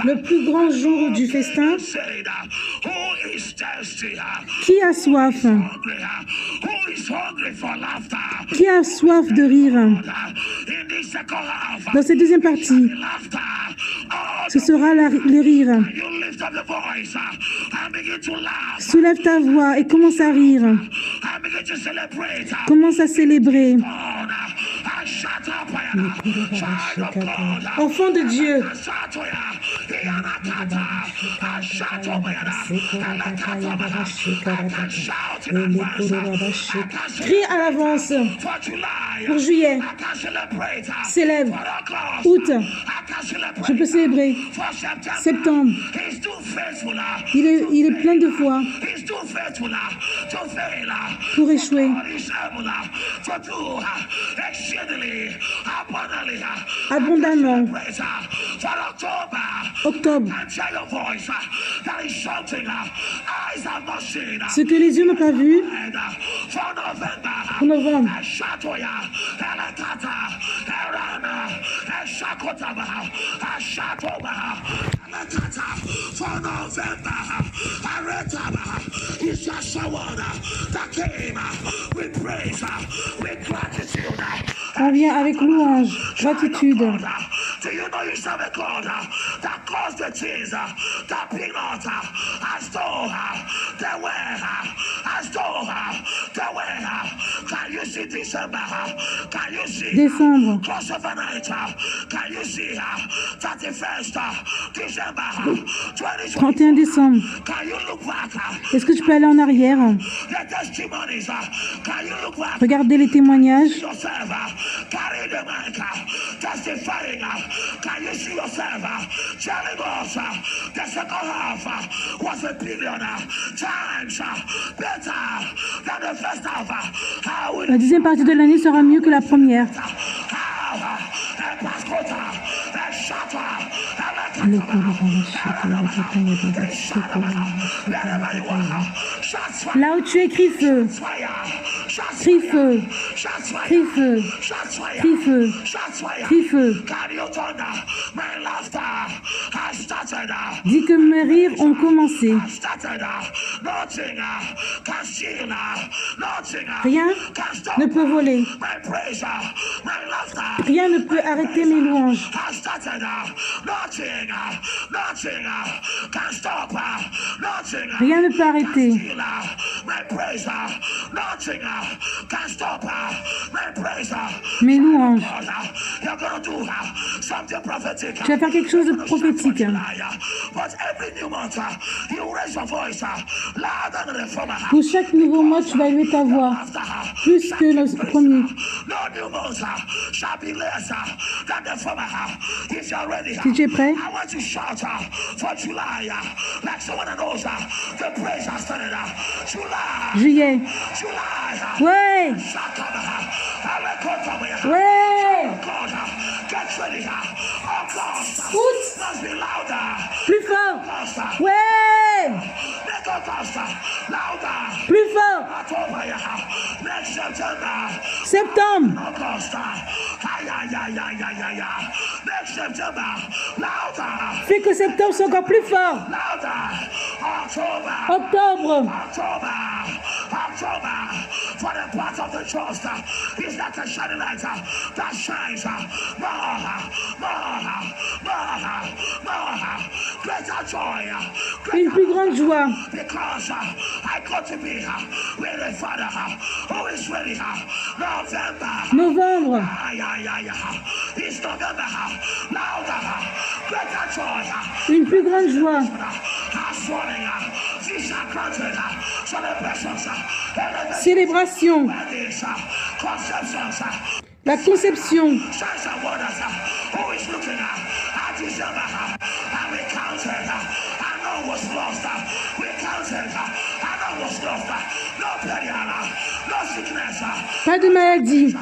Le plus grand jour du festin. Qui a soif? Qui a soif de rire? Dans cette deuxième partie, ce sera le rire. Soulève ta voix et commence à rire. Commence à célébrer. Enfant de Dieu, crie à l'avance pour juillet. Célèbre. Août, je peux célébrer. Septembre, il est plein de foi pour échouer. Abondamment. Octobre. Ce que les yeux n'ont pas vu. Pour novembre. On vient avec louange, gratitude. Décembre. 31 décembre. Est-ce que tu peux aller en arrière? Regardez les témoignages. La deuxième partie de l'année sera mieux que la première. Là où tu es, crie feu. Crie feu. Crie feu. Crie feu. Crie feu. Dis que mes rires ont commencé. Rien ne peut voler. Rien ne peut arrêter mes louanges. Rien ne peut arrêter. Mes louanges. Tu vas faire quelque chose de prophétique. Pour chaque nouveau mois, tu vas élever ta voix plus que le premier. Si tu es prêt, juillet. Ouais. Ouais. Août. Plus fort. Ouais. Plus fort. Septembre. Fais que septembre soit encore plus fort. Octobre. For the path of the just is like a shining light that shines greater joy. Une plus grande joie. Because I got to be with the Father who is ready. Novembre. It's November. Greater joy. Une plus grande joie. Célébration. La conception. Pas de maladie.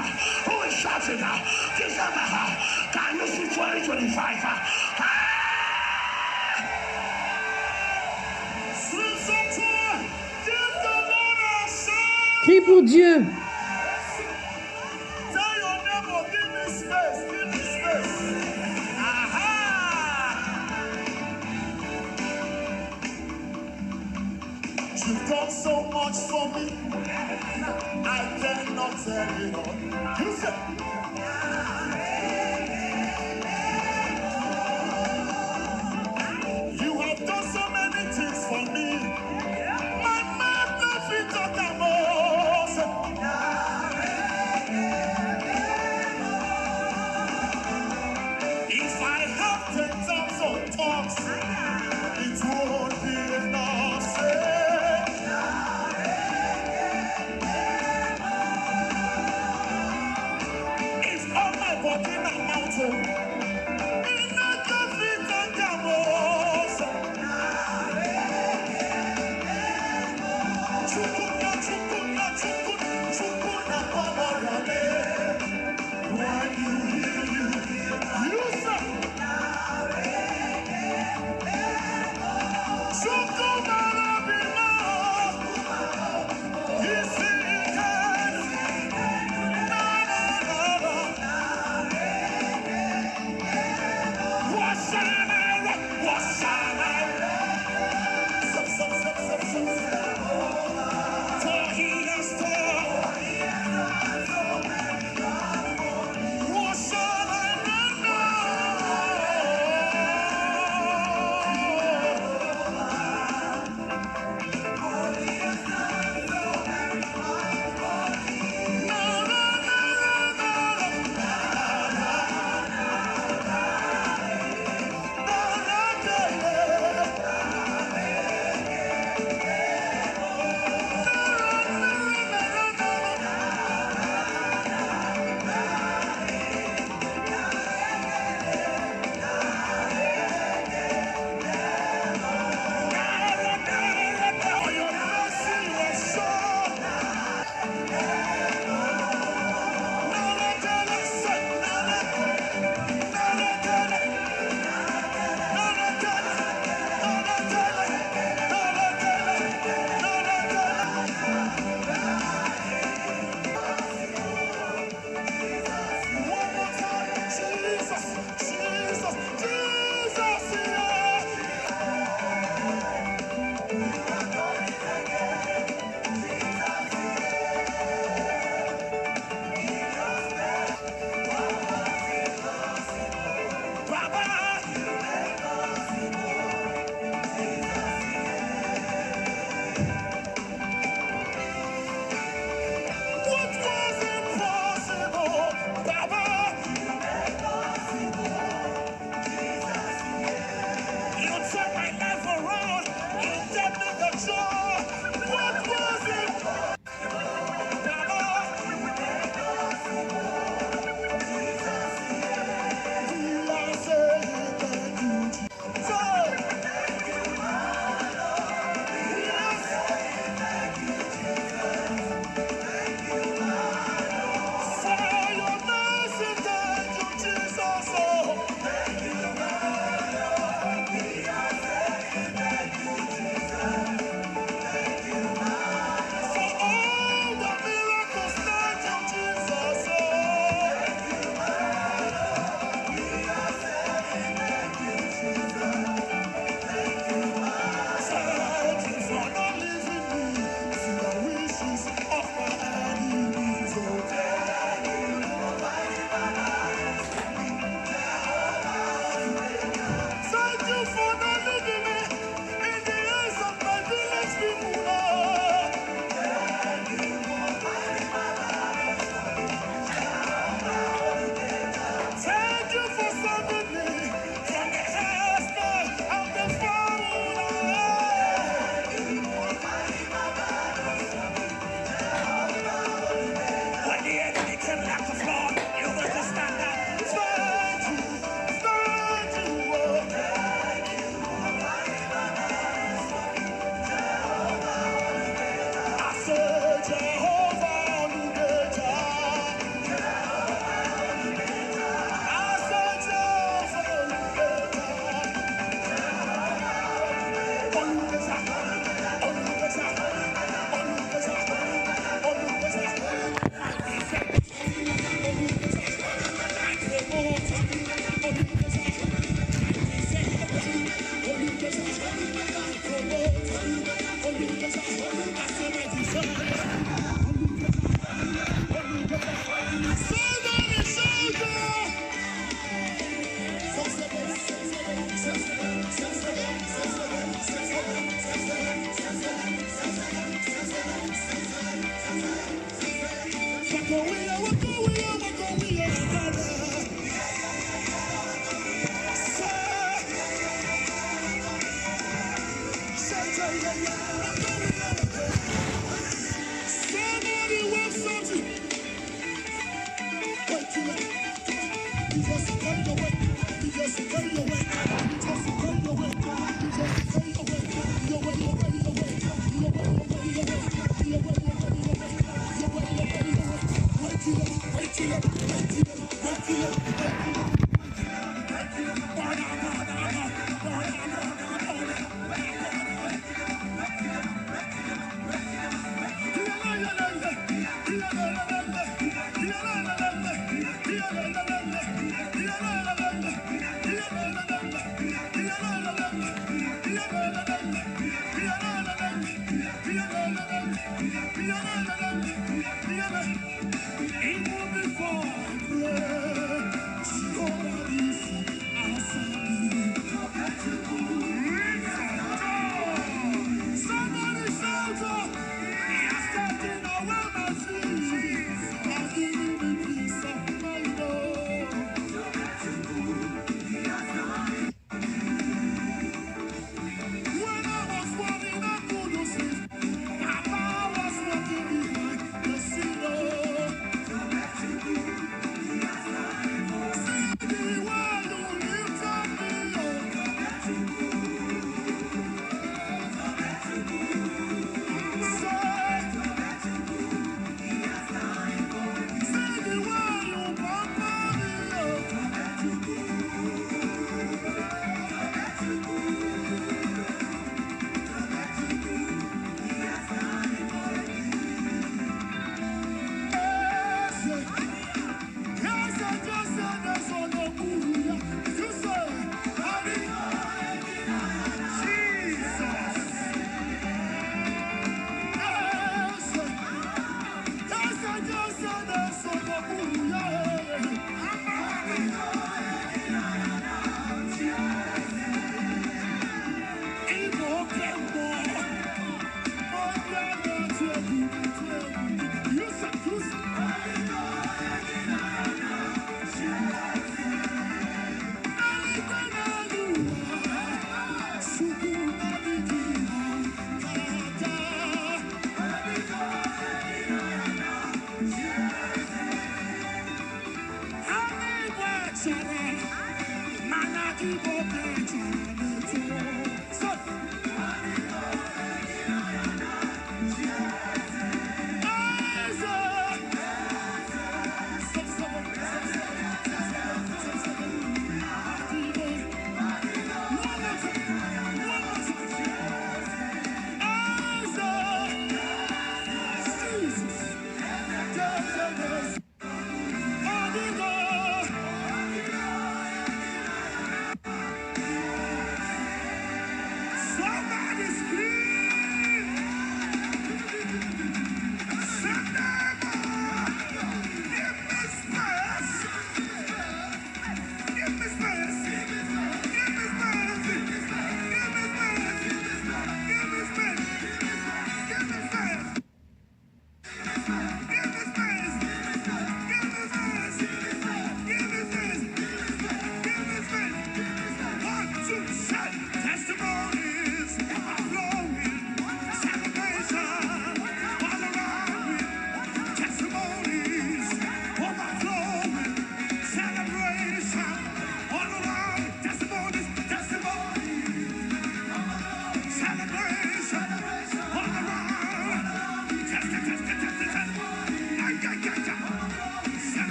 Crie pour Dieu. You've done so much for me. I cannot tell it all. You said, you have done so many things for me. My mouth nothing talk about. If I have 10,000 tongues, it won't be enough. Say, if all my body na mountain, it not just fit talk about. Chukuna, chukuna, chukuna, chukuna, paparame. When you hear you say,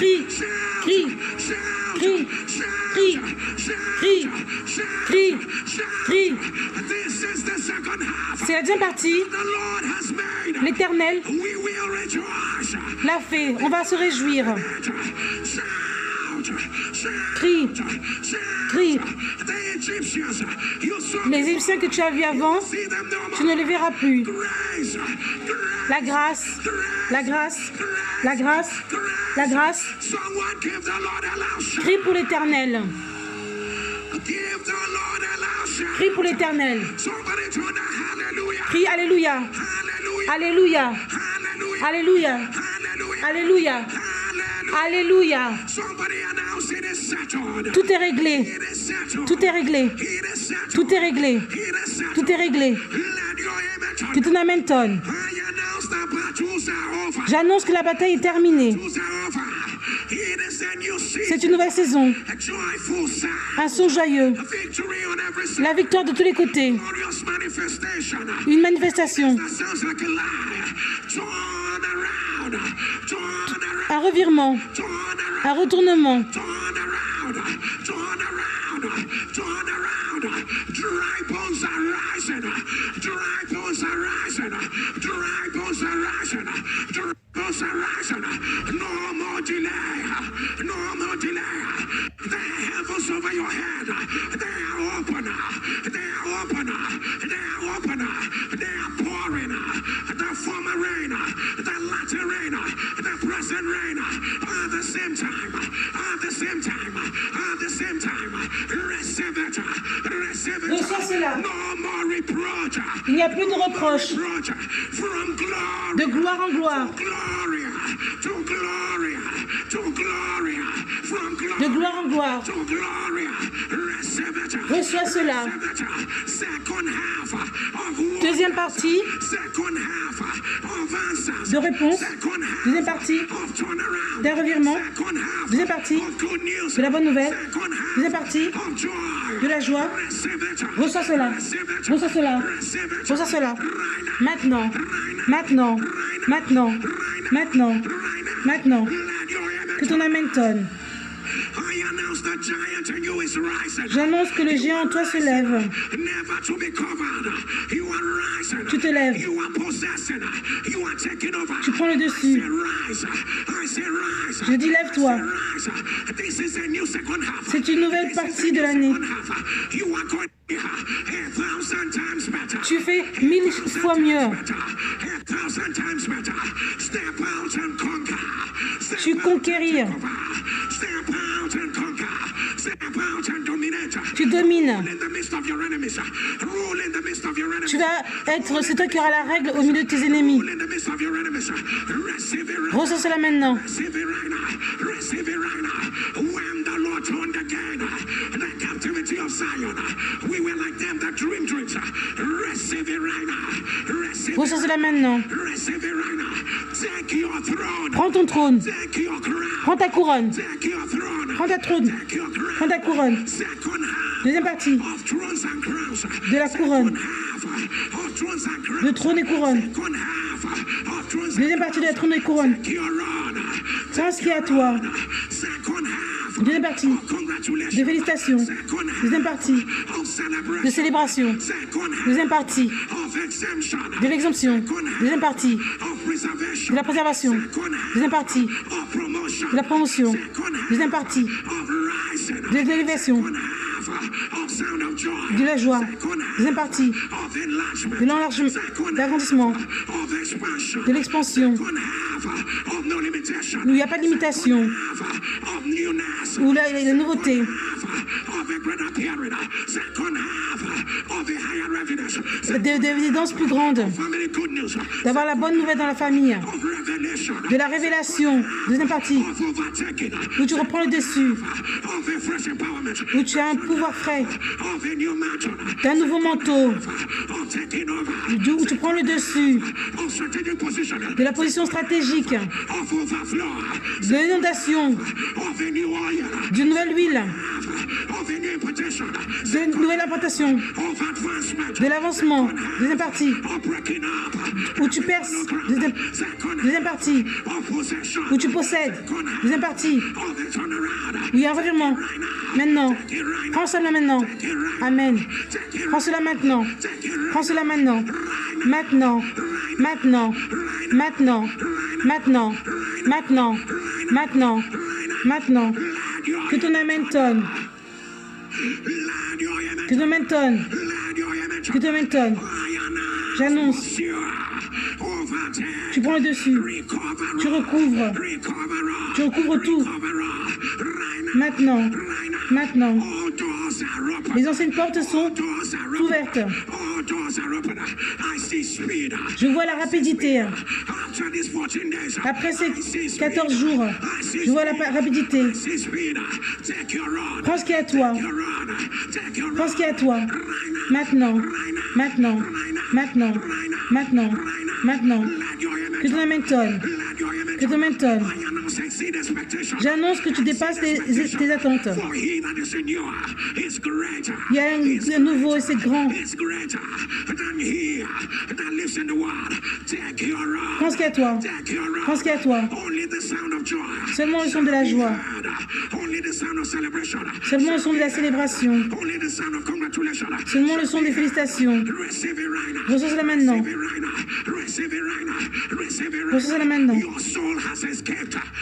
Crie, crie, crie, crie, crie, crie, crie. C'est la deuxième partie. L'Éternel l'a fait. On va se réjouir. Crie, crie. Les Égyptiens que tu as vus avant, tu ne les verras plus. La grâce, la grâce, la grâce, la grâce. Crie pour l'Éternel. Crie pour l'Éternel. Crie Alléluia. Alléluia. Alléluia. Alléluia. Alléluia. Tout est réglé. Tout est réglé. Tout est réglé. Tout est réglé. Que ton amen tonne. J'annonce que la bataille est terminée. C'est une nouvelle saison. Un son joyeux. La victoire de tous les côtés. Une manifestation. Un revirement. Un retournement. Dry bones are rising. Dry bones are rising. Dry bones are rising. Dry bones are rising. No more delay. No more delay. The heavens over your head, they are open. They are open. They are open. They are pouring. The former rain, the latter rain, the present rain, at the same time. At the same time. At the same time. Receive it. Receive it. Reçois cela. No more reproach. Il n'y a plus de reproche. From glory. De gloire en gloire. Glory. To glory. To glory. From glory. De gloire en gloire. To glory. Receive it. Reçois cela. Second half of Deuxième partie second half of answers. de réponse. Second half Deuxième partie of turnaround. d'un revirement. Second half Deuxième partie of good news. de la bonne nouvelle. Second half Deuxième partie of joy. de la joie. Receive it. Reçois cela. Receive it. Reçois cela. Receive it. Reçois cela. Right now. Maintenant. Maintenant. Maintenant. Maintenant. Maintenant. Let your Que image. ton amen tonne. I announce the giant in you is rising. J'annonce que le géant en toi se lève. Never to be covered. You are rising. Tu te lèves. You are possessing. You are taking over. Tu prends le I dessus. say rise. I say rise. Je dis lève-toi. I say rise. This is a new second half. C'est une nouvelle This is a partie new de l'année. second half. You are going to be 1,000 times better. Tu fais 1000 fois mieux. 1,000 times better. Step out and conquer. Tu conquérir. Step out and conquer. Step out and dominate. Tu domines. Rule in the midst of your enemies. Rule in the midst of your enemies. Tu vas être, c'est toi qui auras la règle au milieu de tes ennemis. Rule in the midst of your enemies. Receive it right. Reçois cela maintenant. Receive it right now. Receive it right now. When the Lord turned again the captivity of Zion, we were like them that dream dreams. Receive it right now. Receive Reçois it. cela maintenant. Receive it right now. Take your throne. Prends ton trône. Take your crown. Prends ta couronne. Take your throne. Prends ta trône. Take your crown. Prends ta couronne. Second half Deuxième partie of thrones and crowns. de la couronne. Half of thrones and crowns. De trône et couronne. Second half of thrones and Deuxième partie de la trône et couronne. Take your honor. Prends ce qui est à toi. Second half Deuxième partie of congratulations. de félicitations. Second half Deuxième partie of celebration. de célébration. Second half Deuxième partie of exemption. de l'exemption. Deuxième partie Of preservation. de la préservation. Second half Deuxième partie of promotion. de la promotion. Second half Deuxième partie of rising. de l'élévation. Second half of sound of joy. De la joie. Second half Deuxième partie of enlargement. de l'enlargement, Second de l'agrandissement, of expansion. de l'expansion, Second half of no limitation. où il n'y a pas de limitation, Half of newness. où là, il y a la nouveauté, Half of a greater period. Second half of a higher readiness. d'évidence plus grande, Family good news. d'avoir la bonne nouvelle dans la famille, Of revelation. de la révélation. Deuxième partie, Of overtaking. où tu reprends le dessus, Of a fresh empowerment. où tu as un pouvoir frais, Of a new mantle. d'un nouveau manteau, Of taking over. où tu prends le dessus, Of strategic position. de la position stratégique, Of overflow. de l'inondation, Of a new oil. d'une nouvelle huile, Of de nouvelle implantation, de l'avancement, deuxième partie, où tu perces, deuxième partie, où tu possèdes, deuxième partie, où il y a un revirement. Maintenant, prends cela maintenant. Amen. Prends cela maintenant. Prends cela maintenant. Maintenant. Maintenant. Maintenant. Maintenant. Maintenant. Maintenant. Maintenant. Que ton amen tonne. Que ton amen tonne. Que ton amen tonne. J'annonce. Tu prends le dessus. Tu recouvres. Tu recouvres tout. Maintenant. Maintenant. Les anciennes portes sont ouvertes. Je vois la rapidité. Après ces 14 jours, je vois la rapidité. Prends ce qui est à toi. Prends ce qui est à toi. Maintenant. Maintenant. Maintenant. Maintenant. Maintenant. Que ton amen tonne. Que ton amen tonne. J'annonce que tu dépasses tes attentes. Il y a un nouveau et c'est grand. Prends ce qu'il y a à toi. Prends ce qu'il y a à toi. Seulement le son de la joie. Seulement le son de la célébration. Seulement le son des félicitations. Reçois cela maintenant. Reçois cela maintenant.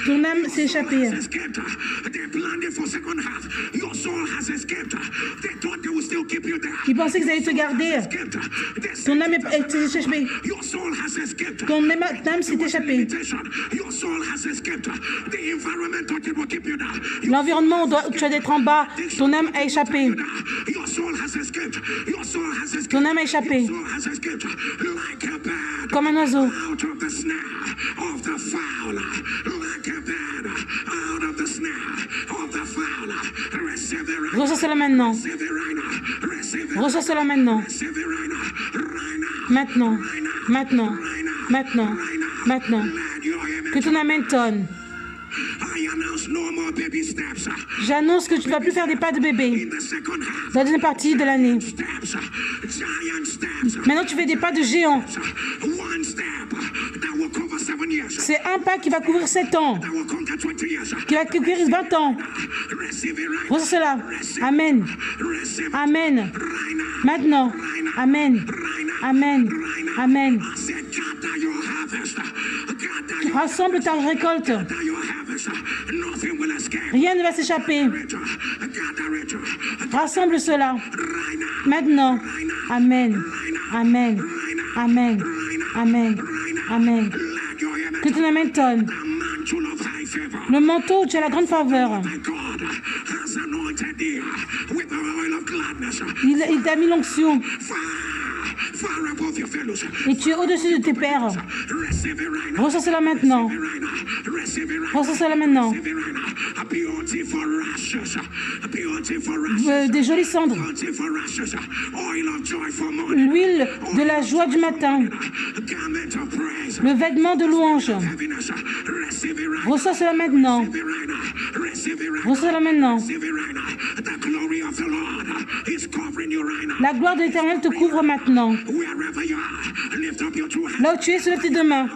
Ton âme s'est échappée. Ils pensaient qu'ils allaient te garder. Ton âme s'est échappée. Ton âme s'est échappée. L'environnement où tu as d'être en bas, ton âme a échappé. Ton âme a échappé. Comme un oiseau. Reçois cela maintenant. Reçois cela maintenant. Maintenant. Maintenant. Maintenant. Maintenant. Que ton amen tonne. J'annonce que tu ne vas plus faire des pas de bébé dans la deuxième partie de l'année. Maintenant, tu fais des pas de géant. C'est un pas qui va couvrir 7 ans, qui va couvrir 20 ans. Reçois cela. Amen. Amen. Maintenant. Amen. Amen. Amen. Rassemble ta récolte. Rien ne va s'échapper. Rassemble cela. Maintenant. Amen. Amen. Amen. Amen. Amen. Que ton amen tonne. Le manteau où tu as la grande faveur. Il t'a mis l'onction. Et tu es au-dessus de tes pères. Reçois cela maintenant. Reçois cela maintenant. Des jolies cendres. L'huile de la joie du matin. Le vêtement de louange. Reçois cela maintenant. Reçois cela maintenant. La gloire de l'Éternel te couvre maintenant. Là où tu es, soulève tes deux mains.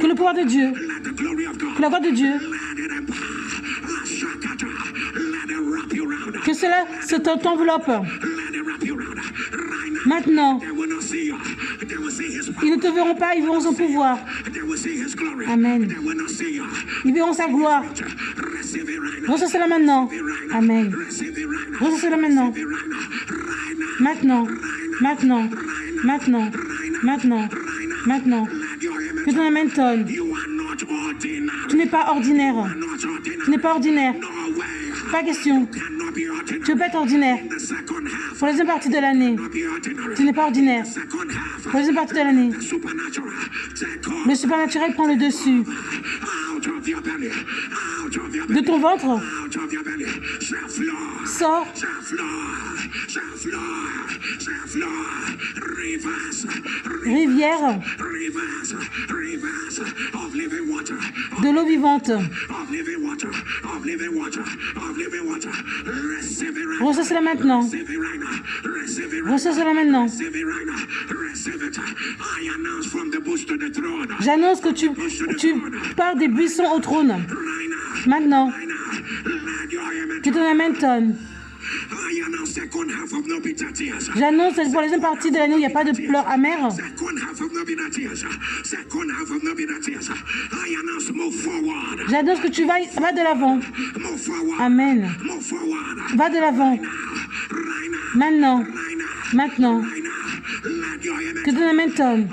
Que le pouvoir de Dieu, que la gloire de Dieu, que cela se t'enveloppe. Maintenant, ils ne te verront pas, ils verront son pouvoir. Amen. Ils verront sa gloire. Reçois cela maintenant. Amen. Reçois cela maintenant. Maintenant. Maintenant. Maintenant. Maintenant. Maintenant. Que ton amen tonne. Tu n'es pas ordinaire. Tu n'es pas ordinaire. Pas question. Tu ne peux pas être ordinaire. Pour la deuxième partie de l'année, tu n'es pas ordinaire. Pour la deuxième partie de l'année, le supernaturel prend le dessus. de ton ventre. Sors. Rivière de l'eau vivante. Reçois cela maintenant. Reçois cela maintenant. J'annonce que tu pars des buissons au trône. Maintenant. Que ton amen tonne. J'annonce que pour la deuxième partie de l'année, il n'y a pas de pleurs amères. J'annonce que tu vas de l'avant. Amen. Va de l'avant. Maintenant. Maintenant. Que ton amen tonne.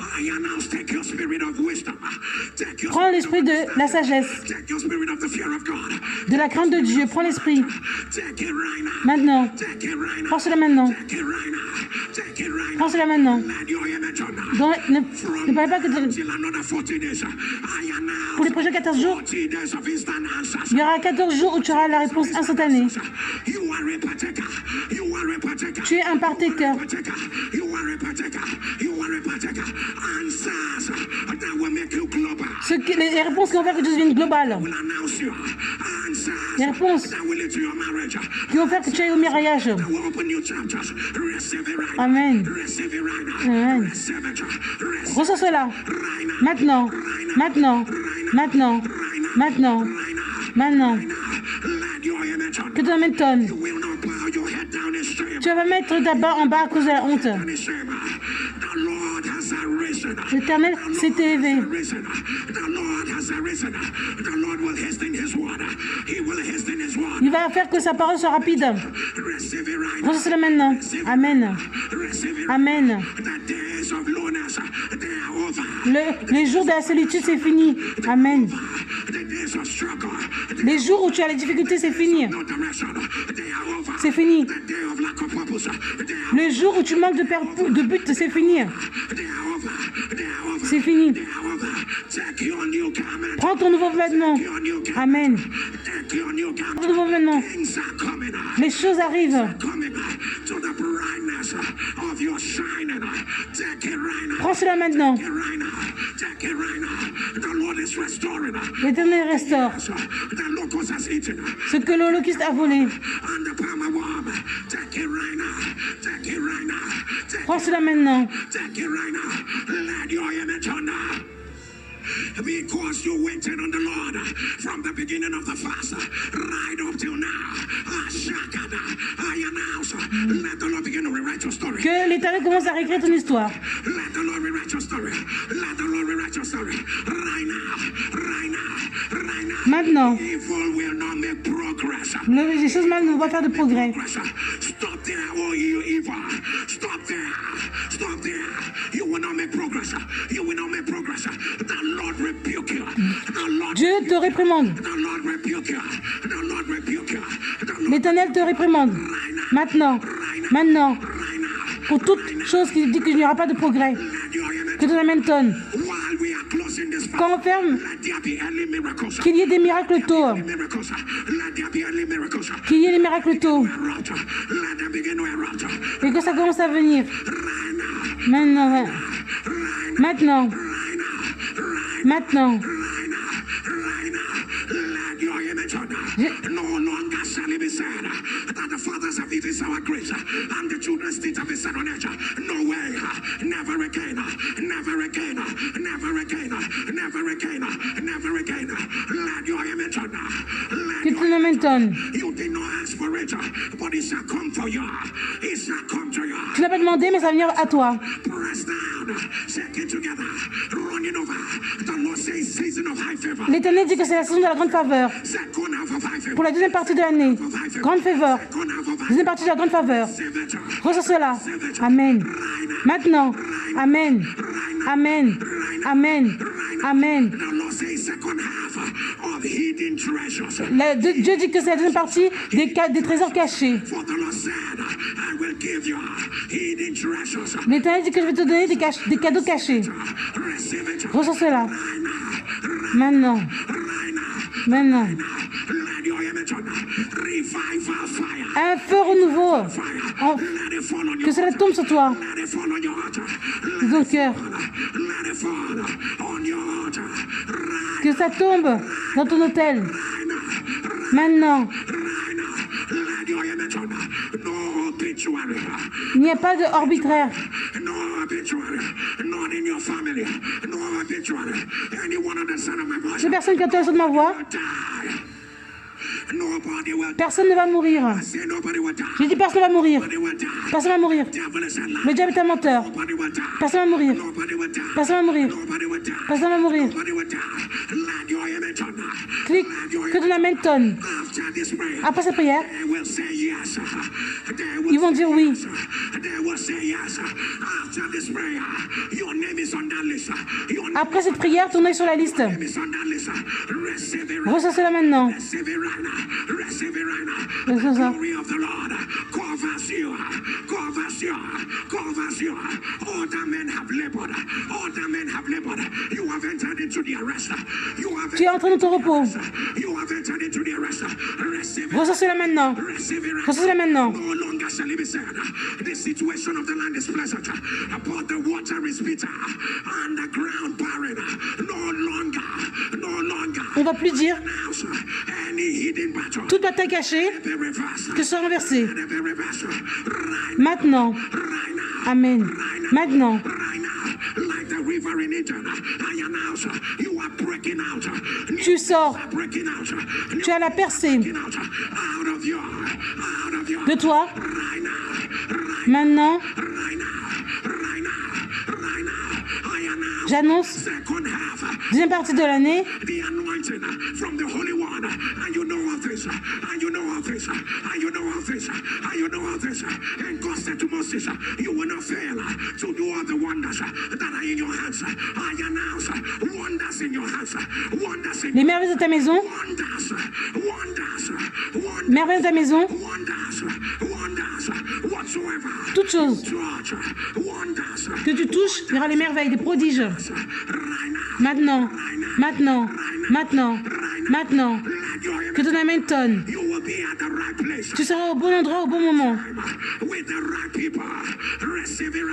Prends l'esprit de la sagesse, de la crainte de Dieu. Prends l'esprit. Maintenant. Prends cela maintenant. Prends cela maintenant. Donc, ne parlez pas que pour les prochains 14 jours, il y aura 14 jours où tu auras la réponse instantanée. Tu es un partaker. Les réponses qui vont faire que tu deviennes global. Les réponses qui vont faire que tu ailles au mariage. Amen. Amen. Reçois cela. Maintenant. Maintenant. Maintenant. Maintenant. Maintenant. Que ton amen tonne. Tu vas mettre ta barre en bas à cause de la honte. L'Éternel s'est élevé. Il va faire que sa parole soit rapide. Reçois cela maintenant. Amen. Amen. Les jours de la solitude, c'est fini. Amen. Les jours où tu as les difficultés, c'est fini. C'est fini. Le jour où tu manques de but, c'est fini. C'est fini. Prends ton nouveau vêtement. Amen. Prends ton nouveau vêtement. Les choses arrivent. Prends cela maintenant. L'Éternel restaure ce que le locust a volé. Prends cela maintenant. Because you waited on the Lord from the beginning of the fast right up till now. I announce, let the Lord begin to rewrite your story. Que l'Éternel commence à réécrire ton histoire. Let the Lord rewrite your story. Let the Lord rewrite your story. Right now, right now, right now. Maintenant. Evil will not make progress. Les choses mal ne vont pas faire de progrès. Stop there, oh you evil. Stop there. Stop there. You will not make progress. You will not make progress. The Lord rebuke you. Dieu te réprimande. L'Éternel te réprimande. Maintenant. Maintenant. Pour toute chose qui dit qu'il n'y aura pas de progrès. Que ton amen tonne. Quand on ferme, qu'il y ait des miracles tôt. Qu'il y ait des miracles tôt. Et que ça commence à venir. Maintenant. Maintenant. Maintenant. No longer shall it be said that the fathers have eaten sour grapes and the children's teeth have been set on edge. No way, never again, never again, never again, never again, never again. Let your image on. You did not ask for it, but it shall come for you. It shall come to you. Tu n'as pas demandé, mais ça va venir à toi. Press down, shake it together, running over. The Lord says season of high favor. L'Éternel dit que c'est la saison de la grande faveur. Pour la deuxième partie de l'année, grande faveur. Deuxième partie de la grande faveur. Reçois cela. Amen. Maintenant. Amen. Amen. Amen. Amen. Dieu dit que c'est la deuxième partie des trésors cachés. L'Éternel dit que je vais te donner des cadeaux cachés. Reçois cela. Maintenant. Maintenant. Un feu renouveau. Que cela tombe sur toi. Sur ton cœur. Que ça tombe dans ton hôtel. Maintenant. Il n'y a pas de arbitraire. Les personnes qui entendent le son de ma voix, personne ne va mourir. J'ai dit personne ne va mourir. Personne ne va mourir. Le diable est un menteur. Personne ne va mourir. Personne ne va mourir. Personne ne va mourir. Clique, que ton amen tonne. Après cette prière, ils vont dire oui. Après cette prière, ton nom est sur la liste. Reçois cela maintenant. Reçois ça. Tu es entré dans ton repos. Reçois cela maintenant. Reçois cela maintenant. On ne va plus dire toute bataille cachée que soit renversée. Maintenant. Amen. Maintenant. Tu sors. Tu as la percée de toi. Maintenant. J'annonce deuxième partie de l'année. Les merveilles de ta maison. Merveilles de ta maison. Toutes choses que tu touches, il y aura les merveilles, des prodiges. Maintenant, maintenant, maintenant, maintenant, que ton amen tonne. Tu seras au bon endroit au bon moment.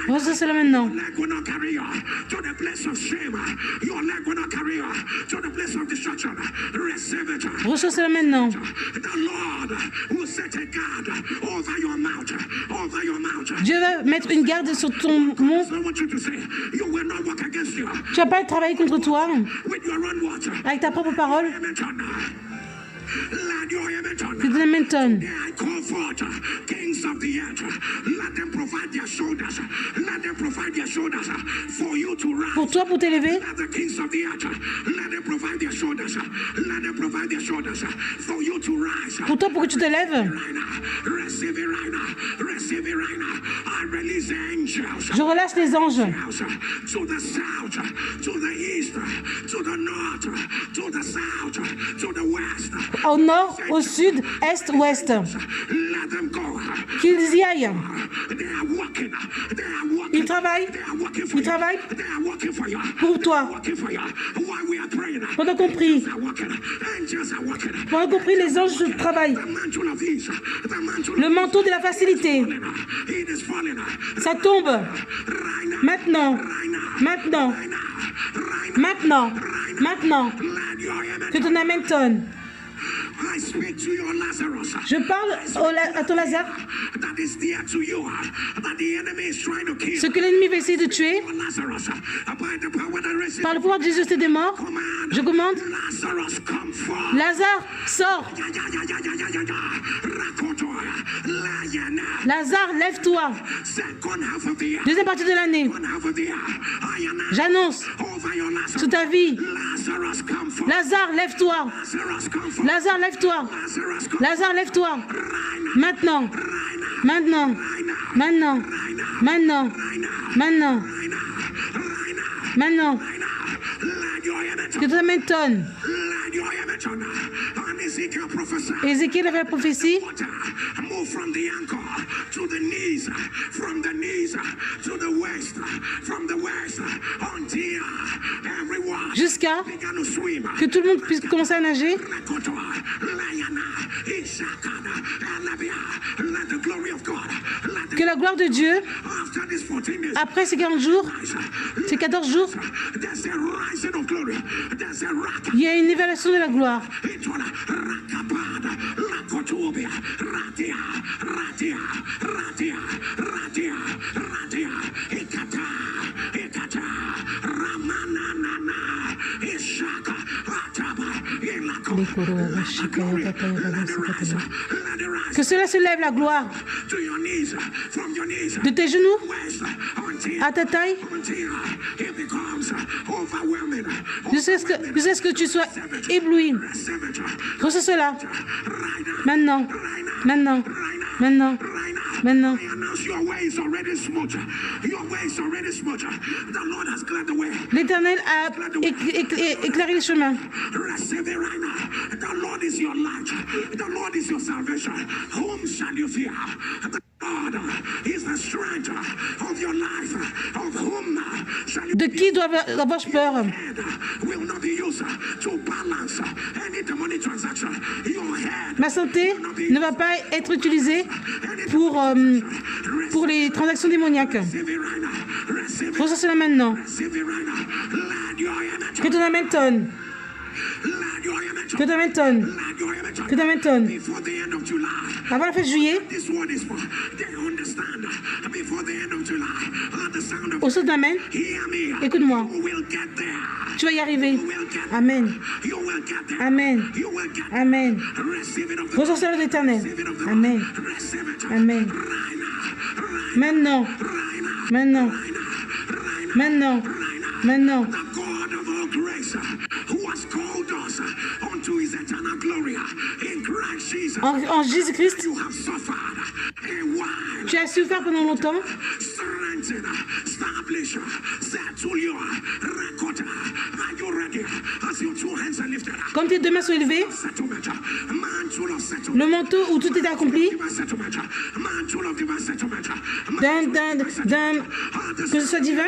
Reçois cela maintenant. Reçois cela maintenant. Dieu va mettre une garde sur ton monde. Tu vas pas travailler contre toi avec ta propre parole. Que ton amen tonne. Pour toi, pour t'élever. Pour toi, pour que tu te lèves. Je relâche les anges. Au nord, au sud, est, ouest. Qu'ils y aillent. Ils travaillent. Ils travaillent pour toi. Pendant qu'on prie. Pendant qu'on prie, les anges travaillent. Le manteau de la facilité. Ça tombe. Maintenant. Maintenant. Maintenant. Maintenant. Que ton amen tonne. Je parle à ton Lazare. Ce que l'ennemi va essayer de tuer, par le pouvoir de Jésus des morts, je commande, Lazare, sors. Lazare, lève-toi. Deuxième partie de l'année. J'annonce sur ta vie. Lazare, lève-toi. Lazare, lève-toi. Lazare, lève-toi. Maintenant. Maintenant. Maintenant. Maintenant. Maintenant. Maintenant. Que ton amen tonne. Ézéchiel avait la prophétie. Jusqu'à que tout le monde puisse commencer à nager. que la gloire de Dieu, after these 14 days, après ces 40 jours, ces 14 jours, there's a rising of glory. There's a rock. il y a une évaluation de la gloire. Que cela se lève la gloire de tes genoux à ta taille jusqu'à ce que tu sois ébloui. Reçois cela. Maintenant. Maintenant. Maintenant. Maintenant. L'Éternel a éclairé les chemins. De qui dois avoir peur? Ma santé ne va pas être utilisée pour les transactions démoniaques. Reçois cela maintenant. Que ton amen tonne. Que ton amen tonne. Que ton amen tonne. Avant la fête de juillet, au saut d'amen, écoute-moi. Tu vas y arriver. Amen. Amen. Amen. Reçois cela de l'Éternel. Amen. Amen. Maintenant. Maintenant. Maintenant. Maintenant. En Jésus-Christ, tu as souffert pendant longtemps. Comme tes deux mains sont élevées, le manteau où tout est accompli, que ce soit divin,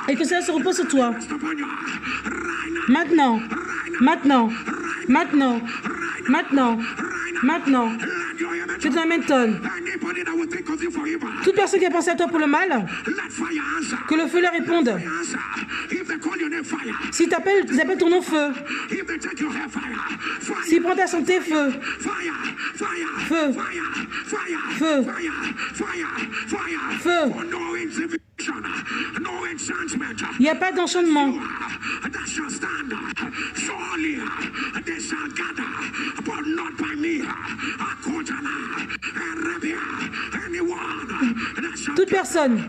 et que cela se repose sur toi. Maintenant, maintenant, maintenant, maintenant, maintenant, que ton amen tonne. Toute personne qui a pensé à toi pour le mal, que le feu leur réponde. S'ils t'appellent, ils appellent ton nom feu. S'ils prennent ta santé, feu. Feu. Feu. Feu. Il n'y a pas d'enchantement. Toute personne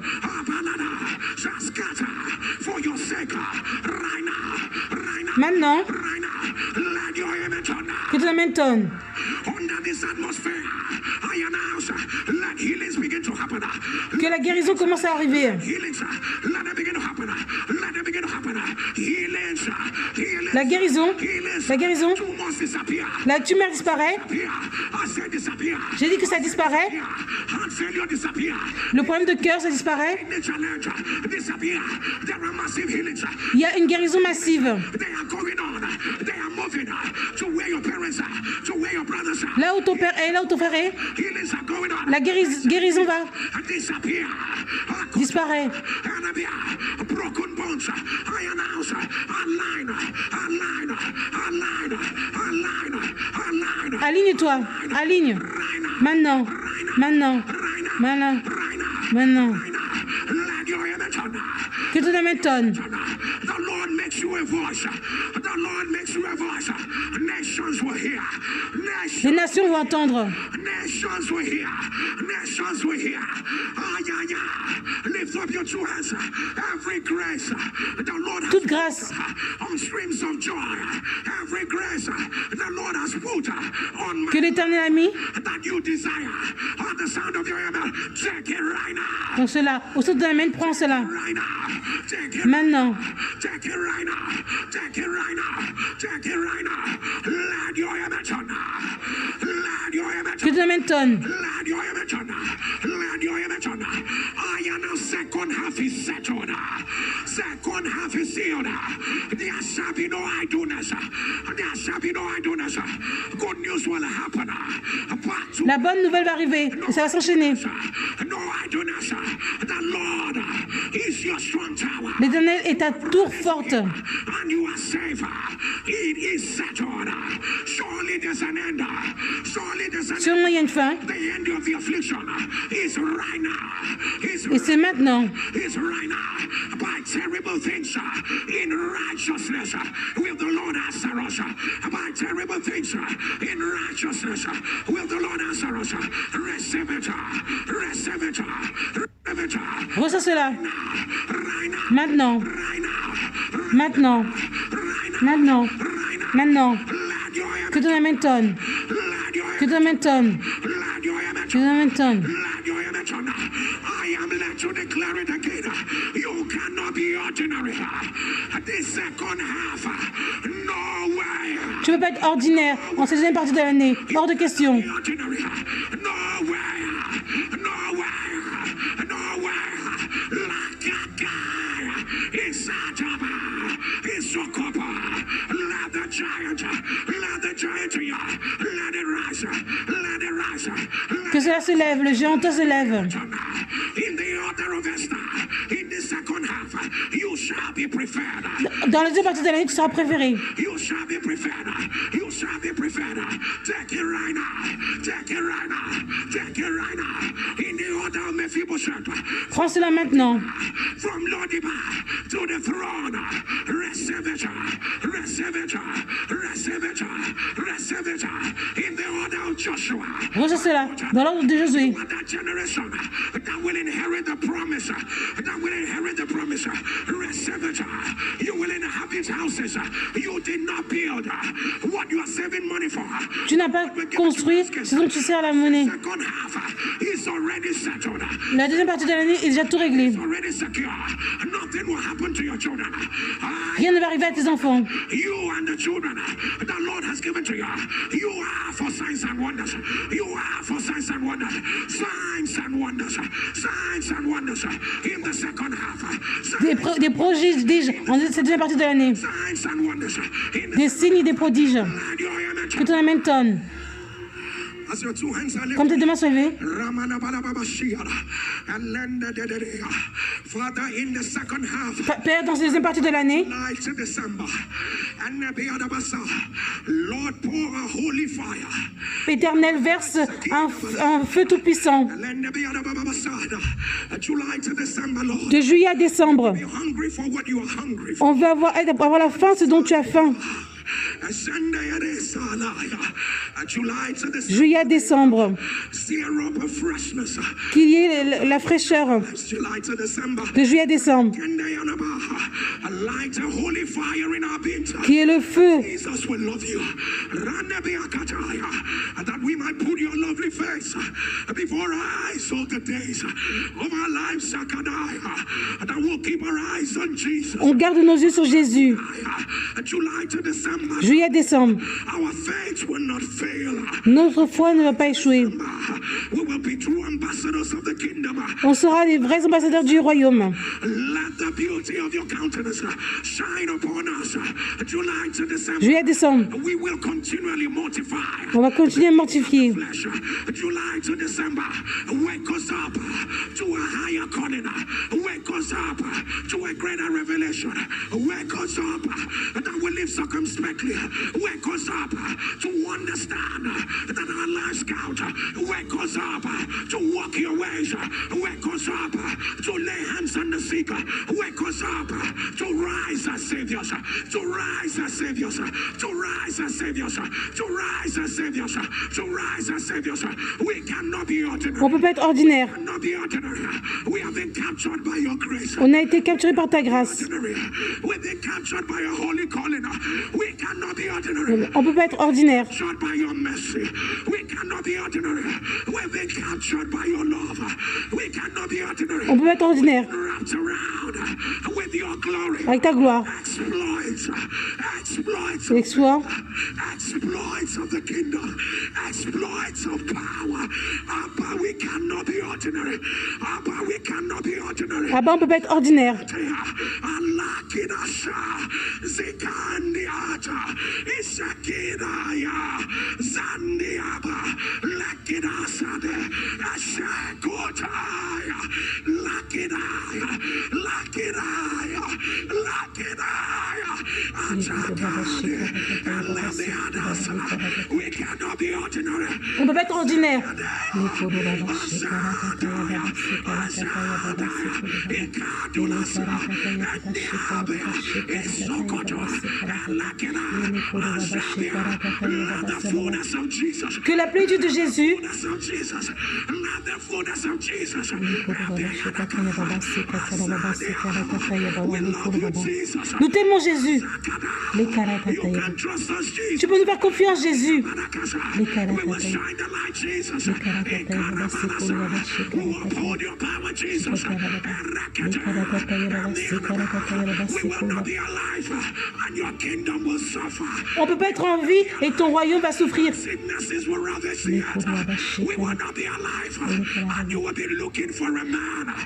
maintenant que ton amen tonne. Que la guérison commence à arriver. La guérison, la tumeur disparaît. J'ai dit que ça disparaît. Le problème de cœur, ça disparaît. Il y a une guérison massive. Là où ton père est, là où ton frère est, la guérison va disparaître. Aligne-toi, aligne. Maintenant, maintenant, maintenant, maintenant. Que ton amen tonne. Les nations vont entendre. Toute grâce que l'Éternel a mis dans cela, au saut de l'amen, prends cela. Maintenant. Que ton amen tonne. second half is sealed. There shall be no idleness. There shall be no idleness. Good news will happen. La bonne nouvelle va arriver et ça va s'enchaîner. No idleness. The Lord is your strong tower. L'Éternel est ta tour forte. And you are safe. It is settled. Surely there's an end. Surely there's an end. Sûrement il y a une fin. The end of the affliction is right now. Et c'est maintenant. Is right now. By terrible things in righteousness will the Lord answer us. By terrible things in righteousness will the Lord answer us. Receive it. Receive it. Reçois cela. Maintenant. Maintenant. Maintenant. Maintenant. Que ton amen tonne. Que ton amen tonne. Que ton amen tonne. I am led to declare it again. You cannot be ordinary. The second half, no way. Tu ne peux pas être ordinaire en cette deuxième partie de l'année. Hors de question. No way. No way. No way. Let the giant, let it rise, let it rise. Que cela se lève, le géant se lève. In the order of Esther, in the second half, you shall be preferred. Dans la deuxième partie de l'année, tu seras préféré. You shall be preferred. You shall be preferred. Take it right now. Take it right now. Take it right now. In the order of Mephibosheth. Prends cela maintenant. From Lodibar to the throne. Receive it. Receive it. Receive it. Receive it. In the order of Joshua. Reçois cela dans l'ordre de Josué. That generation that will inherit the promise. That will inherit the promise. Receive it. You will inhabit houses you did not build. What you are saving money for. Tu n'as pas construit ce dont tu sers la monnaie. Second half is already settled. La deuxième partie de l'année est déjà tout réglé. It's already secure. Nothing will happen to your children. Rien ne va arriver à tes enfants. You and the children the Lord has given to you. You are for signs and wonders. You are for signs and wonders. Signs and wonders. Signs and wonders in the second half. Des prodiges en cette deuxième partie de l'année. Signs and wonders in the Des signes et des prodiges. Que ton amen tonne. As your two hands are Comme tes lifted. deux mains sont levées. Father, in the second half, Père, dans cette deuxième partie de l'année, light in December, Lord, pour a holy fire. Éternel verse un feu tout-puissant. July to December, Lord. De juillet à décembre, You're hungry for what you are hungry for. on veut avoir la faim, ce dont tu as faim. July to December. Juillet à décembre, Stir up a freshness. qu'il y ait la fraîcheur. July to December. De juillet à décembre, A light, a holy fire in our beings. qu'il y ait le feu. Jesus will love you. That we might put your lovely face before our eyes all the days of our lives. That we'll keep our eyes on Jesus. On garde nos yeux sur Jésus. July to December. Juillet à décembre, Our faith will not fail. notre foi ne va pas échouer. We will be true ambassadors of the kingdom. On sera les vrais ambassadeurs du royaume. Let the beauty of your countenance shine upon us. July to December. Juillet à décembre, We will continually mortify. on va continuer à mortifier. Flesh. July to December. Wake us up to a higher calling. Wake us up to a greater revelation. Wake us up that we live circumspectly. Wake us up to understand that our lives count. Wake us up to walk your ways. Wake us up to lay hands on the sick. Wake us up to rise as saviors. To rise as saviors. To rise as saviors. To rise as saviors. To rise as saviors. We cannot be ordinary. On ne peut pas être ordinaire. Cannot be ordinary. We have been captured by your grace. On a été capturé par ta grâce. We've been captured by a holy calling. We cannot be ordinary. On ne peut pas être ordinaire. Captured by your mercy. We cannot be ordinary. We've been captured by your love. We cannot be ordinary. On ne peut pas être ordinaire. Wrapped around with avec ta gloire. Exploits of the kingdom, exploits of power. Abba, we cannot be ordinary. Abba, we cannot be ordinary. Abba, on ne peut pas être ordinaire. On ne peut pas être ordinaire. Que la plénitude de Jésus, nous t'aimons Jésus. Tu peux nous faire confiance Jésus. On ne peut pas être en vie et ton royaume va souffrir.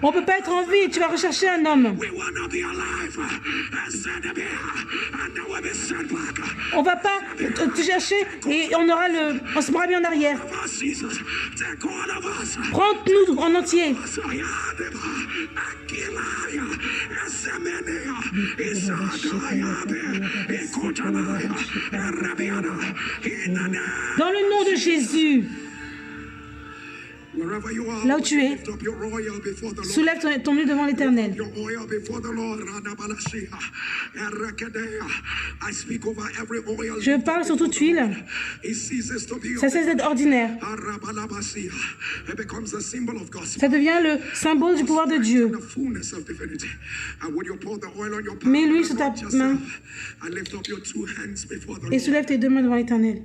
On ne peut pas être en vie et tu vas rechercher un homme. On ne va pas te chercher et on se mettra bien en arrière. Prends-nous en entier. Dans le nom de Jésus, là où tu es, soulève ton huile devant l'Éternel. Je parle sur toute huile. Ça cesse d'être ordinaire. Ça devient le symbole du pouvoir de Dieu. Mets l'huile sur ta main et soulève tes deux mains devant l'Éternel.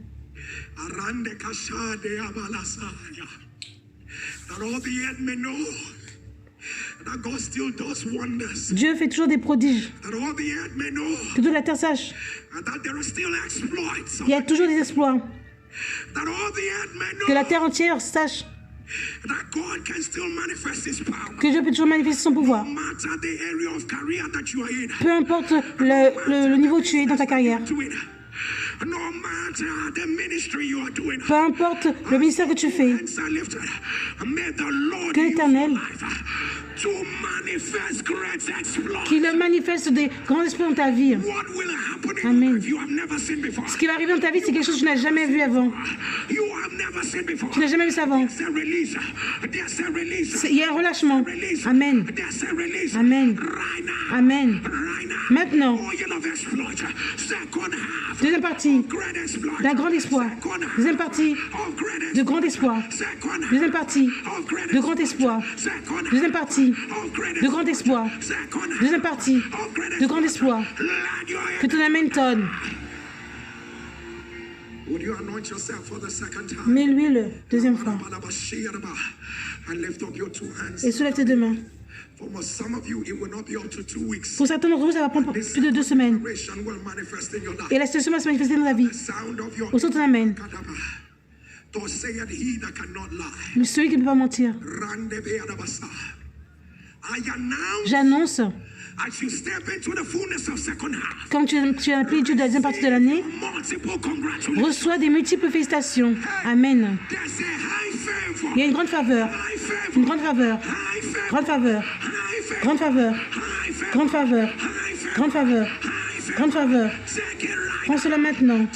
Dieu fait toujours des prodiges. Que toute la terre sache. Il y a toujours des exploits. Que la terre entière sache que Dieu peut toujours manifester son pouvoir. Peu importe le niveau où tu es dans ta carrière. Peu importe le ministère que tu fais, que l'Éternel, qu'il manifeste des grands esprits dans ta vie. Amen. Ce qui va arriver dans ta vie, c'est quelque chose que tu n'as jamais vu avant. Tu n'as jamais vu ça avant. Il y a un relâchement. Amen. Amen. Amen. Maintenant, deuxième partie d'un grand espoir. Deuxième partie de grand espoir. Deuxième partie de grand espoir. Deuxième partie de grand espoir. Deuxième partie de grand espoir. Que ton amen tonne. Mets l'huile deuxième fois. Et soulève tes deux mains. Pour certains d'entre vous, ça va prendre plus de 2 semaines. Et la situation va se manifester dans ta vie. Au son de ton amen. Celui qui ne peut pas mentir. J'annonce, quand tu as la plénitude de la deuxième partie de l'année, reçois des multiples félicitations. Amen. Il y a une grande faveur. Une grande faveur. Grande faveur. Grande faveur. Grande faveur. Grande faveur. Grande faveur. Prends cela maintenant.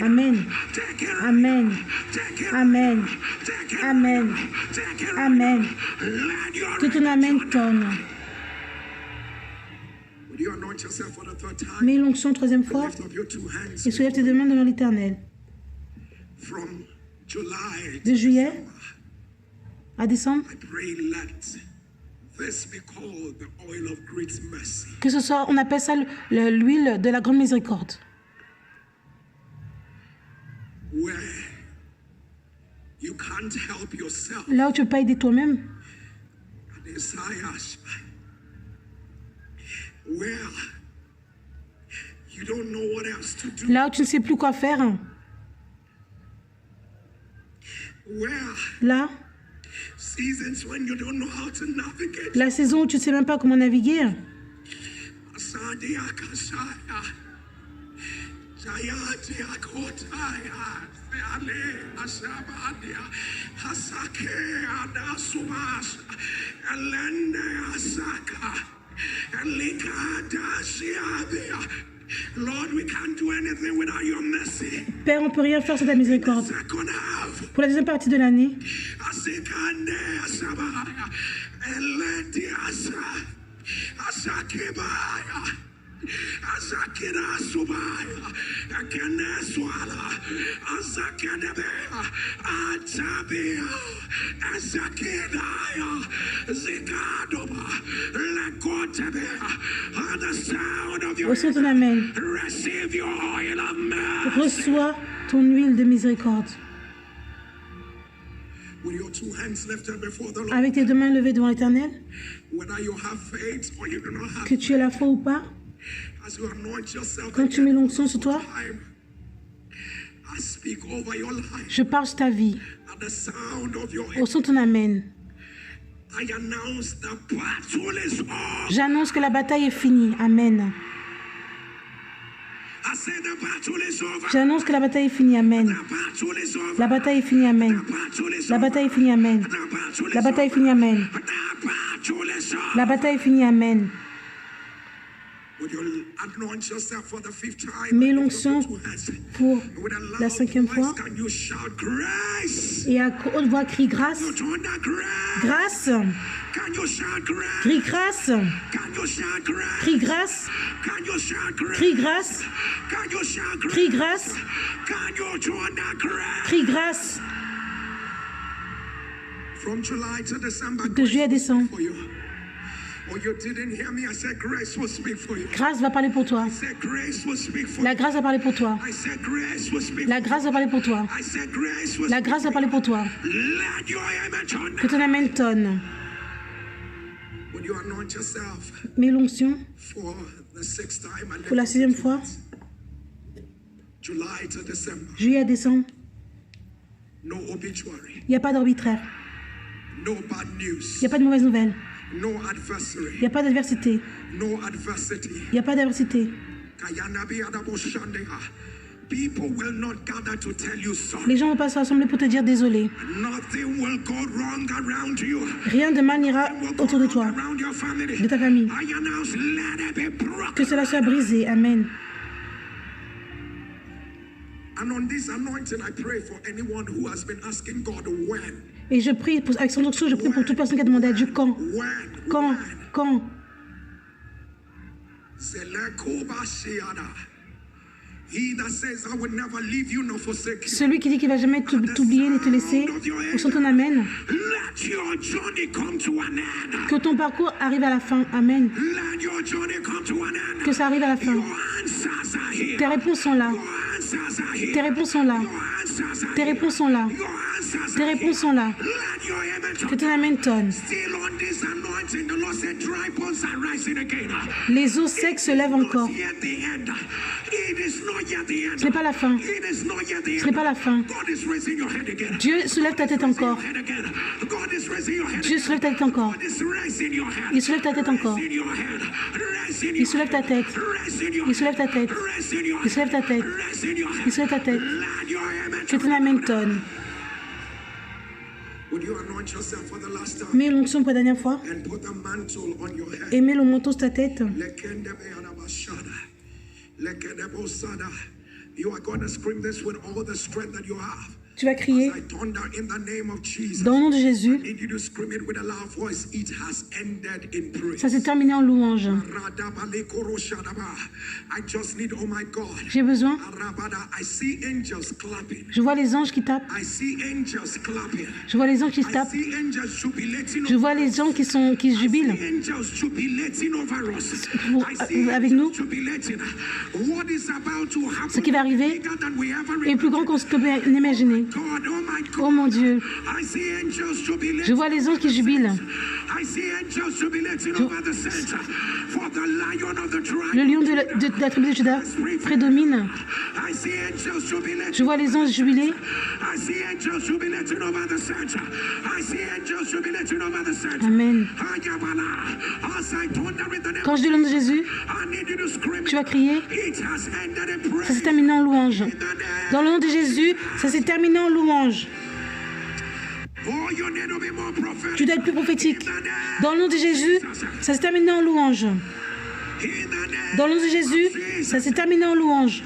Amen. Amen. Amen. Amen. Amen. Que ton amen tonne. Mets l'onction troisième fois et soulève tes deux mains devant l'Éternel. De juillet à décembre, que ce soit, on appelle ça l'huile de la grande miséricorde. Là où tu ne peux pas aider toi-même. Là où tu ne sais plus quoi faire. Là, la saison où tu ne sais même pas comment naviguer. Père, on ne peut rien faire sans ta miséricorde. Pour la deuxième partie de l'année, reçois ton amen. Reçois ton huile de miséricorde. Avec tes deux mains levées devant l'Éternel, que tu aies la foi ou pas, quand tu mets l'onction sur toi, je parle sur ta vie. Au son de ton amen. J'annonce que la bataille est finie. Amen. J'annonce que la bataille est finie. Amen. La bataille est finie. Amen. La bataille est finie. Amen. La bataille est finie. Amen. La bataille est finie. Amen. Mets l'onction pour la 5e fois. Et à haute voix, crie grâce. Grâce. Crie grâce. Crie grâce. Crie grâce. Crie grâce. Crie grâce. De juillet à décembre. Grâce va parler pour toi. La grâce va parler pour toi. La grâce va parler pour toi. La grâce va parler pour toi. Que ton amen tonne. Mets l'onction pour la 6e fois. Juillet à décembre. Il n'y a pas d'arbitraire. Il n'y a pas de mauvaise nouvelle. Il n'y a pas d'adversité. Il n'y a pas d'adversité. Les gens ne vont pas se rassembler pour te dire désolé. Rien de mal n'ira autour de toi, de ta famille. Que cela soit brisé. Amen. Et je prie, avec son onction, je prie pour toute personne qui a demandé à Dieu quand. Quand. Celui qui dit qu'il ne va jamais t'oublier ni te laisser, au son ton amen. Que ton parcours arrive à la fin. Amen. Que ça arrive à la fin. Tes réponses sont là. Tes réponses sont là. Tes réponses sont là. Tes réponses sont là. Que ton amen tonne. Les eaux secs se lèvent encore. Ce n'est pas la fin. Ce n'est pas la fin. Dieu soulève ta tête encore. Dieu soulève ta tête encore. Il soulève ta tête encore. Il soulève ta tête. Il soulève ta tête. Il soulève ta tête. Il soulève ta tête. Que ton amen tonne. Mets l'onction pour la dernière fois. Et mets le manteau sur ta tête. Tu vas crier dans le nom de Jésus. Ça s'est terminé en louange. J'ai besoin. Je vois les anges qui tapent. Je vois les anges qui tapent. Je vois les gens qui jubilent avec nous. Ce qui va arriver est plus grand qu'on peut imaginer. Oh mon Dieu. Je vois les anges qui jubilent. Le lion de la tribu de Juda prédomine. Je vois les anges jubiler. Amen. Quand je dis le nom de Jésus, tu vas crier. Ça s'est terminé en louange. Dans le nom de Jésus, ça s'est terminé en louange. Tu dois être plus prophétique. Dans le nom de Jésus, ça s'est terminé en louange. Dans le nom de Jésus, ça s'est terminé en louange.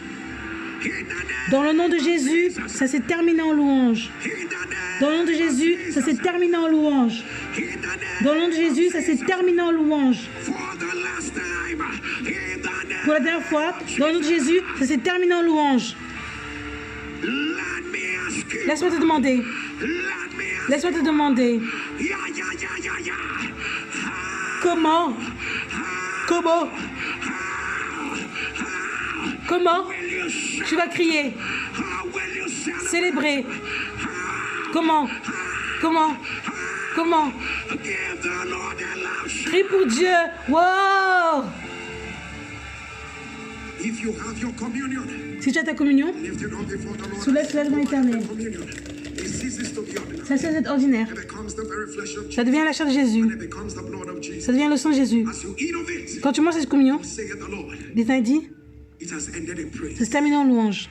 Dans le nom de Jésus, ça s'est terminé en louange. Dans le nom de Jésus, ça s'est terminé en louange. Dans le nom de Jésus, ça s'est terminé en louange. Pour la dernière fois, dans le nom de Jésus, ça s'est terminé en louange. Laisse-moi te demander. Laisse-moi te demander. Comment tu vas crier, célébrer? Comment? Crie pour Dieu. Wow! Si tu as ta communion, soulève-la devant l'Éternel. Ça cesse d'être ordinaire. Ça devient la chair de Jésus. Ça devient le sang de Jésus. Quand tu manges cette communion, l'Éternel dit, ça se termine en louange.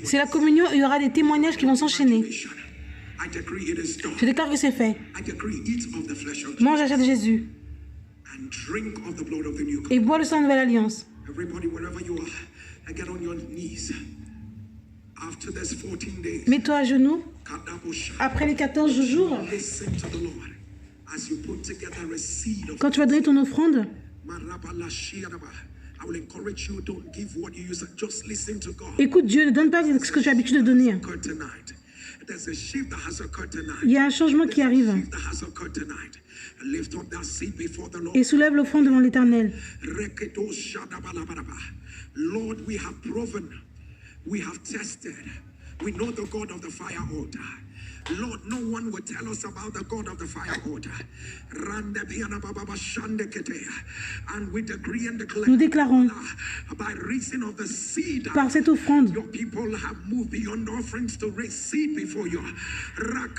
C'est la communion, il y aura des témoignages qui vont s'enchaîner. Je déclare que c'est fait. Mange la chair de Jésus. Et bois le sang de la nouvelle alliance. Mets-toi à genoux. Après les 14 jours, quand tu vas donner ton offrande, écoute Dieu, ne donne pas ce que tu as l'habitude de donner. Il y a un changement qui arrive. Et soulève l'offrande devant l'Éternel. Lord, we have proven, we have tested, we know the God of the fire altar. Lord, no one will tell us about the God of the fire altar. And we decree and declare, nous déclarons by reason of the seed, par cette offrande, your people have moved beyond offerings to raise seed before you. At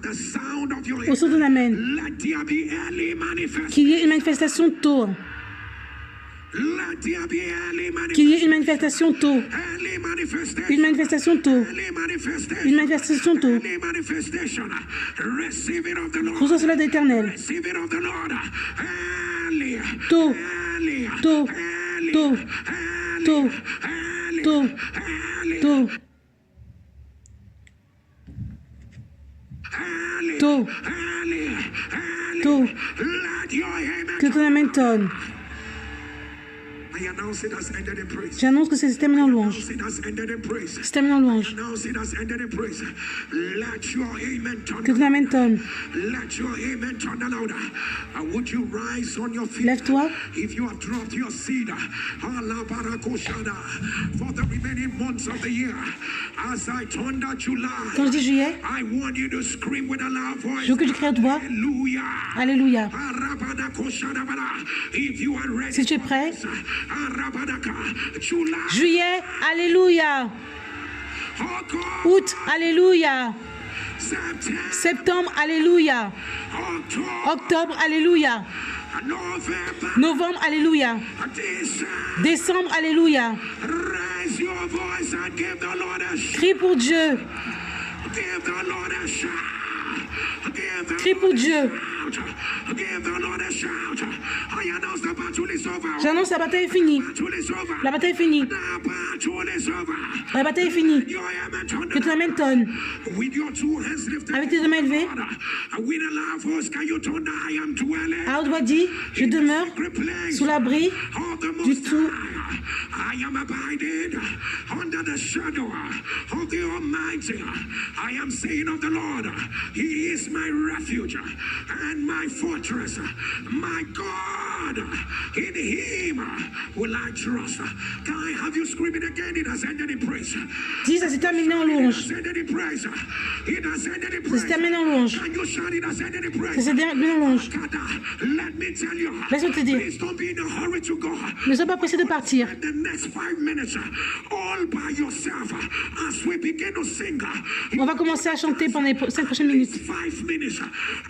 the sound of your au son de l'Amen, let there be early manifestation. qu'il y ait une manifestation tôt. Qu'il y ait une manifestation tôt. Une manifestation tôt. Une manifestation tôt. Reçois cela de l'Éternel. Tôt. Tôt. Tôt. Tôt. Tôt. Tôt. Tôt. Tôt. Que ton amen tonne. J'annonce que c'est terminé en louange. C'est terminé en louange. Que ton amen tonne. Lève-toi. Quand je dis juillet, je veux que tu cries à haute voix. Alléluia. Si tu es prêt, juillet, alléluia. Août, alléluia. Septembre, alléluia. Octobre, alléluia. Novembre, alléluia. Décembre, alléluia. Crie pour Dieu. Crie pour Dieu. J'annonce la bataille est finie. La bataille est finie. La bataille est finie. Que ton amen tonne. Avec tes deux mains élevées. À haute voix dit, je demeure sous l'abri du tout. I am abiding under the shadow of the Almighty. I am saying of the Lord, He is my refuge and my fortress, my God. God, in him will I trust. Can I have you screaming again? It has ended in praise. Dis, ça s'est terminé en louange. It has ended in praise. It has ended in Ça praise. s'est terminé en louange. Can you shout it has ended in Ça praise? s'est terminé en louange. Let me tell you. Laisse-moi te dire. Please don't be in a hurry to go. Ne sois pas pressé de partir. The next 5 minutes, all by yourself, as we begin to sing. On va commencer à chanter pendant les 5 prochaines minutes. 5 minutes.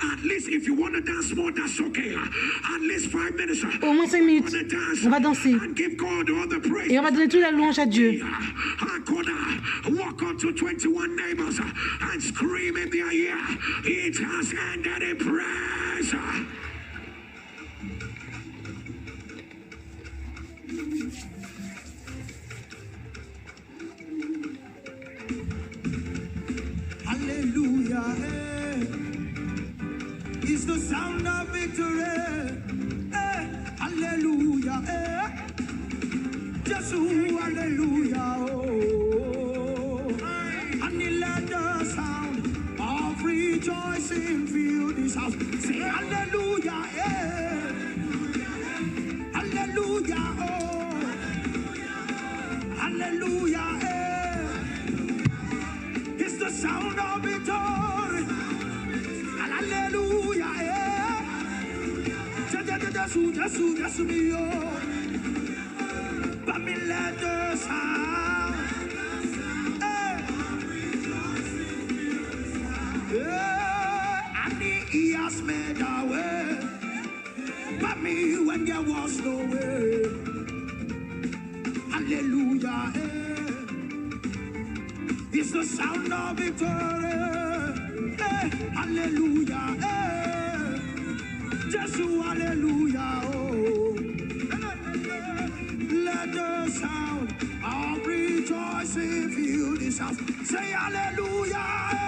At least if you want to dance more, that's okay. At least 5 minutes. Au moins 5 minutes. On va danser. And give God all the praise. Et on va donner toute la louange à Dieu. Walk on to 21 neighbors and scream in their ear. It has ended in praise. Hallelujah, it's the sound of victory. Hallelujah, Jesus, hallelujah, oh. And let the sound of rejoicing fill this house. Say hallelujah, hallelujah, oh. Hallelujah, it's the sound of victory. Hallelujah, just me, oh. But me let the sound, and he has made a way. But me when there was no way. Hallelujah, it's the sound of victory. Hallelujah, Jesus, hallelujah, oh. Let the sound of rejoicing fill this house. Say hallelujah.